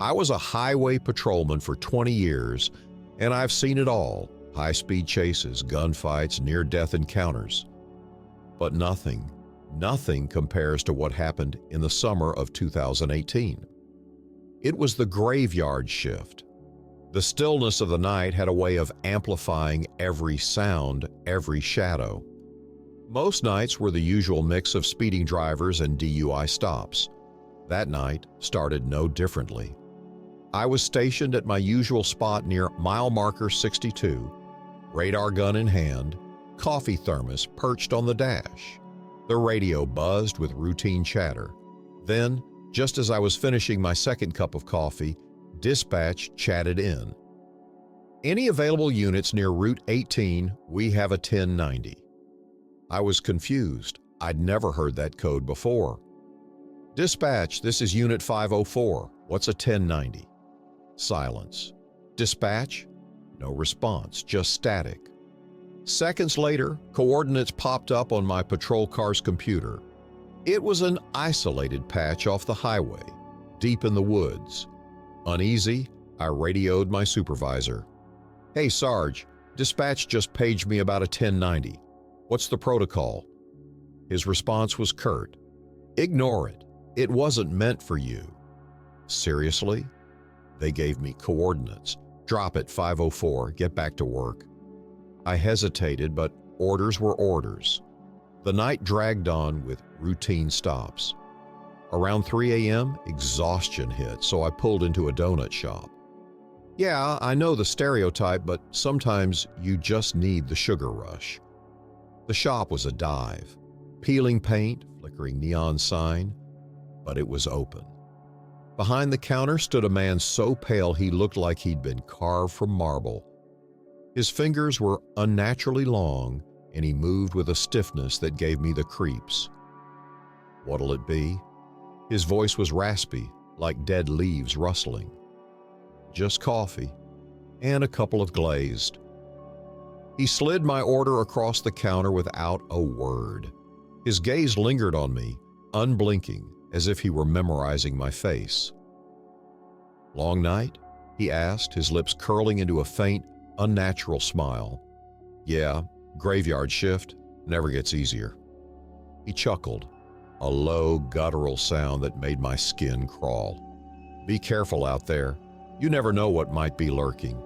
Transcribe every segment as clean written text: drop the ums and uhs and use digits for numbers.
I was a highway patrolman for 20 years, and I've seen it all: high-speed chases, gunfights, near-death encounters. But nothing compares to what happened in the summer of 2018. It was the graveyard shift. The stillness of the night had a way of amplifying every sound, every shadow. Most nights were the usual mix of speeding drivers and DUI stops. That night started no differently. I was stationed at my usual spot near mile marker 62, radar gun in hand, coffee thermos perched on the dash. The radio buzzed with routine chatter. Then, just as I was finishing my second cup of coffee, dispatch chatted in. "Any available units near Route 18, we have a 1090. I was confused. I'd never heard that code before. "Dispatch, this is Unit 504. What's a 1090? Silence. "Dispatch?" No response, just static. Seconds later, coordinates popped up on my patrol car's computer. It was an isolated patch off the highway, deep in the woods. Uneasy, I radioed my supervisor. "Hey, Sarge, dispatch just paged me about a 1090. What's the protocol?" His response was curt. "Ignore it. It wasn't meant for you." Seriously? They gave me coordinates. "Drop it, 504, get back to work." I hesitated, but orders were orders. The night dragged on with routine stops. Around 3 a.m., exhaustion hit, so I pulled into a donut shop. Yeah, I know the stereotype, but sometimes you just need the sugar rush. The shop was a dive. Peeling paint, flickering neon sign, but it was open. Behind the counter stood a man so pale he looked like he'd been carved from marble. His fingers were unnaturally long, and he moved with a stiffness that gave me the creeps. "What'll it be?" His voice was raspy, like dead leaves rustling. "Just coffee, and a couple of glazed." He slid my order across the counter without a word. His gaze lingered on me, unblinking, as if he were memorizing my face. "Long night?" he asked, his lips curling into a faint, unnatural smile. "Yeah, graveyard shift, never gets easier." He chuckled, a low, guttural sound that made my skin crawl. "Be careful out there. You never know what might be lurking."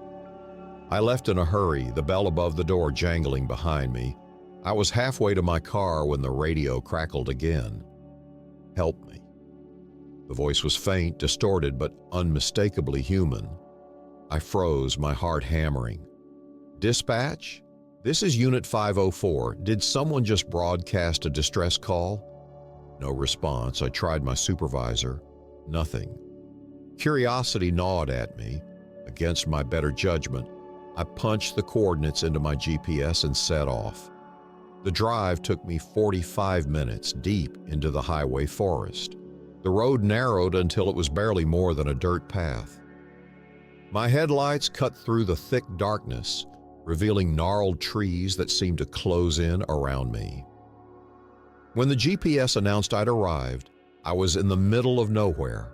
I left in a hurry, the bell above the door jangling behind me. I was halfway to my car when the radio crackled again. "Help me." The voice was faint, distorted, but unmistakably human. I froze, my heart hammering. "Dispatch? This is Unit 504. Did someone just broadcast a distress call?" No response. I tried my supervisor. Nothing. Curiosity gnawed at me. Against my better judgment, I punched the coordinates into my GPS and set off. The drive took me 45 minutes deep into the highway forest. The road narrowed until it was barely more than a dirt path. My headlights cut through the thick darkness, revealing gnarled trees that seemed to close in around me. When the GPS announced I'd arrived, I was in the middle of nowhere.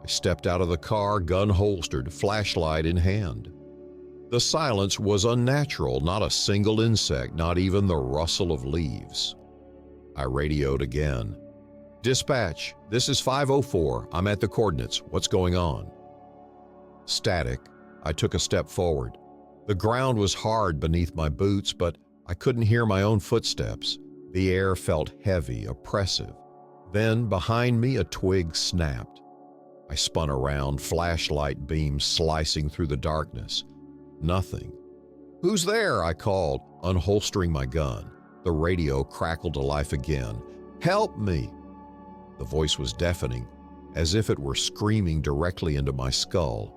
I stepped out of the car, gun holstered, flashlight in hand. The silence was unnatural, not a single insect, not even the rustle of leaves. I radioed again. "Dispatch, this is 504. I'm at the coordinates. What's going on?" Static. I took a step forward. The ground was hard beneath my boots, but I couldn't hear my own footsteps. The air felt heavy, oppressive. Then, behind me, a twig snapped. I spun around, flashlight beams slicing through the darkness. Nothing. "Who's there?" I called, unholstering my gun. The radio crackled to life again. "Help me!" The voice was deafening, as if it were screaming directly into my skull.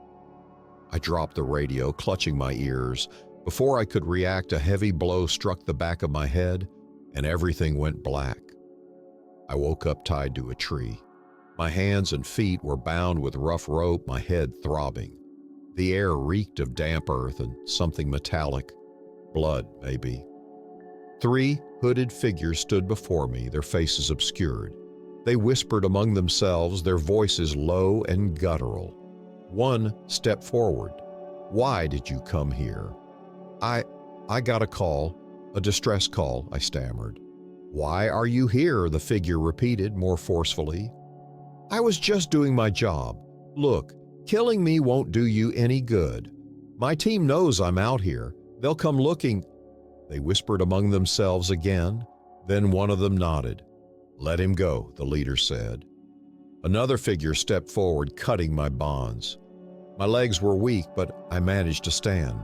I dropped the radio, clutching my ears. Before I could react, a heavy blow struck the back of my head, and everything went black. I woke up tied to a tree. My hands and feet were bound with rough rope, my head throbbing. The air reeked of damp earth and something metallic. Blood, maybe. 3 hooded figures stood before me, their faces obscured. They whispered among themselves, their voices low and guttural. One stepped forward. "Why did you come here?" I got a call, a distress call," I stammered. "Why are you here?" the figure repeated more forcefully. "I was just doing my job. Look, killing me won't do you any good. My team knows I'm out here. They'll come looking." They whispered among themselves again. Then one of them nodded. "Let him go," the leader said. Another figure stepped forward, cutting my bonds. My legs were weak, but I managed to stand.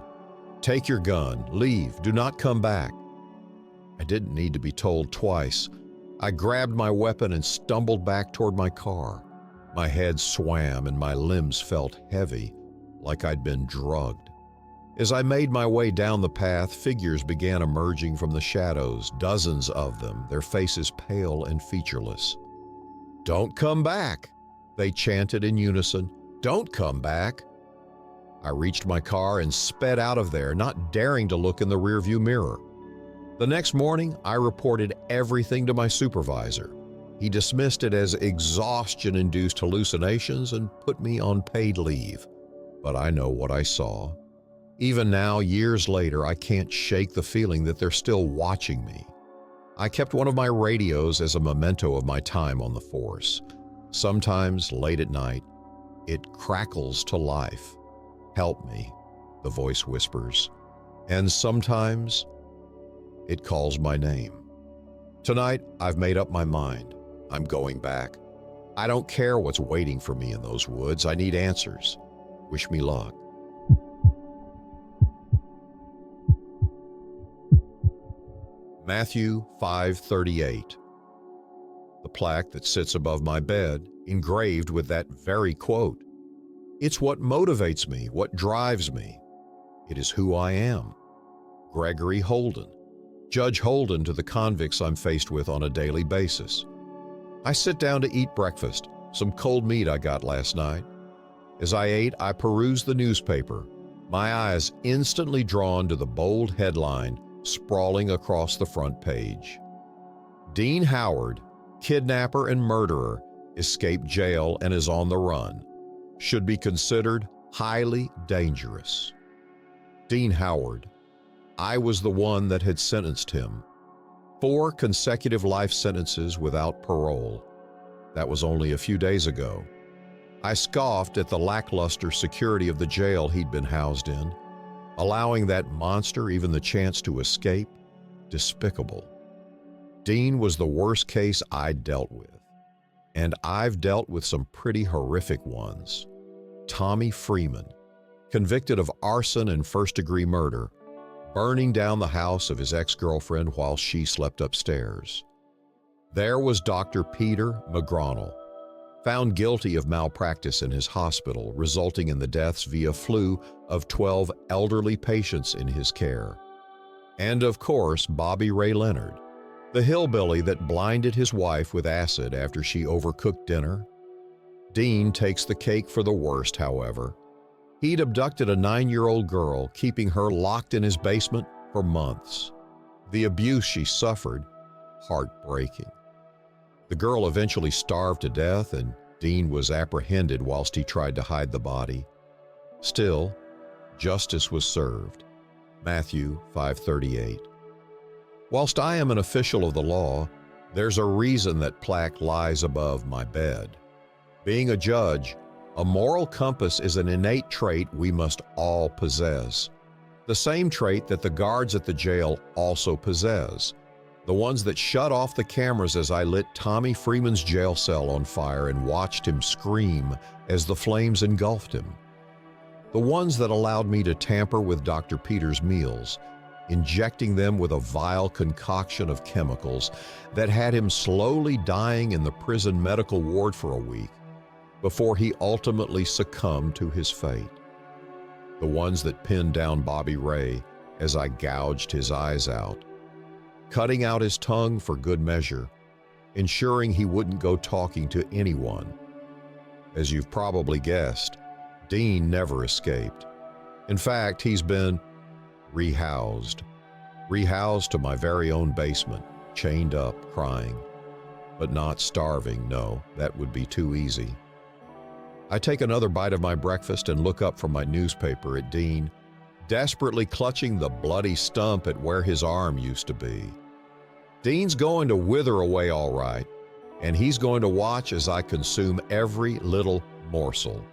"Take your gun. Leave. Do not come back." I didn't need to be told twice. I grabbed my weapon and stumbled back toward my car. My head swam and my limbs felt heavy, like I'd been drugged. As I made my way down the path, figures began emerging from the shadows, dozens of them, their faces pale and featureless. "Don't come back," they chanted in unison. "Don't come back." I reached my car and sped out of there, not daring to look in the rearview mirror. The next morning, I reported everything to my supervisor. He dismissed it as exhaustion-induced hallucinations and put me on paid leave. But I know what I saw. Even now, years later, I can't shake the feeling that they're still watching me. I kept one of my radios as a memento of my time on the force. Sometimes, late at night, it crackles to life. "Help me," the voice whispers. And sometimes, it calls my name. Tonight, I've made up my mind. I'm going back. I don't care what's waiting for me in those woods. I need answers. Wish me luck. Matthew 5:38. The plaque that sits above my bed, engraved with that very quote. It's what motivates me, what drives me. It is who I am. Gregory Holden, Judge Holden to the convicts I'm faced with on a daily basis. I sit down to eat breakfast, some cold meat I got last night. As I ate, I perused the newspaper, my eyes instantly drawn to the bold headline sprawling across the front page. Dean Howard, kidnapper and murderer, escaped jail and is on the run. Should be considered highly dangerous. Dean Howard. I was the one that had sentenced him. 4 consecutive life sentences without parole. That was only a few days ago. I scoffed at the lackluster security of the jail he'd been housed in, allowing that monster even the chance to escape. Despicable. Dean was the worst case I'd dealt with. And I've dealt with some pretty horrific ones. Tommy Freeman, convicted of arson and first-degree murder, burning down the house of his ex-girlfriend while she slept upstairs. There was Dr. Peter McGronal, found guilty of malpractice in his hospital, resulting in the deaths via flu of 12 elderly patients in his care. And of course, Bobby Ray Leonard, the hillbilly that blinded his wife with acid after she overcooked dinner. Dean takes the cake for the worst, however. He'd abducted a 9-year-old girl, keeping her locked in his basement for months. The abuse she suffered, heartbreaking. The girl eventually starved to death, and Dean was apprehended whilst he tried to hide the body. Still, justice was served. Matthew 5:38. Whilst I am an official of the law, there's a reason that plaque lies above my bed. Being a judge, a moral compass is an innate trait we must all possess. The same trait that the guards at the jail also possess. The ones that shut off the cameras as I lit Tommy Freeman's jail cell on fire and watched him scream as the flames engulfed him. The ones that allowed me to tamper with Dr. Peter's meals, injecting them with a vile concoction of chemicals that had him slowly dying in the prison medical ward for a week before he ultimately succumbed to his fate. The ones that pinned down Bobby Ray as I gouged his eyes out, cutting out his tongue for good measure, ensuring he wouldn't go talking to anyone. As you've probably guessed, Dean never escaped. In fact, he's been rehoused to my very own basement, chained up, crying. But not starving, no, that would be too easy. I take another bite of my breakfast and look up from my newspaper at Dean, desperately clutching the bloody stump at where his arm used to be. Dean's going to wither away all right, and he's going to watch as I consume every little morsel.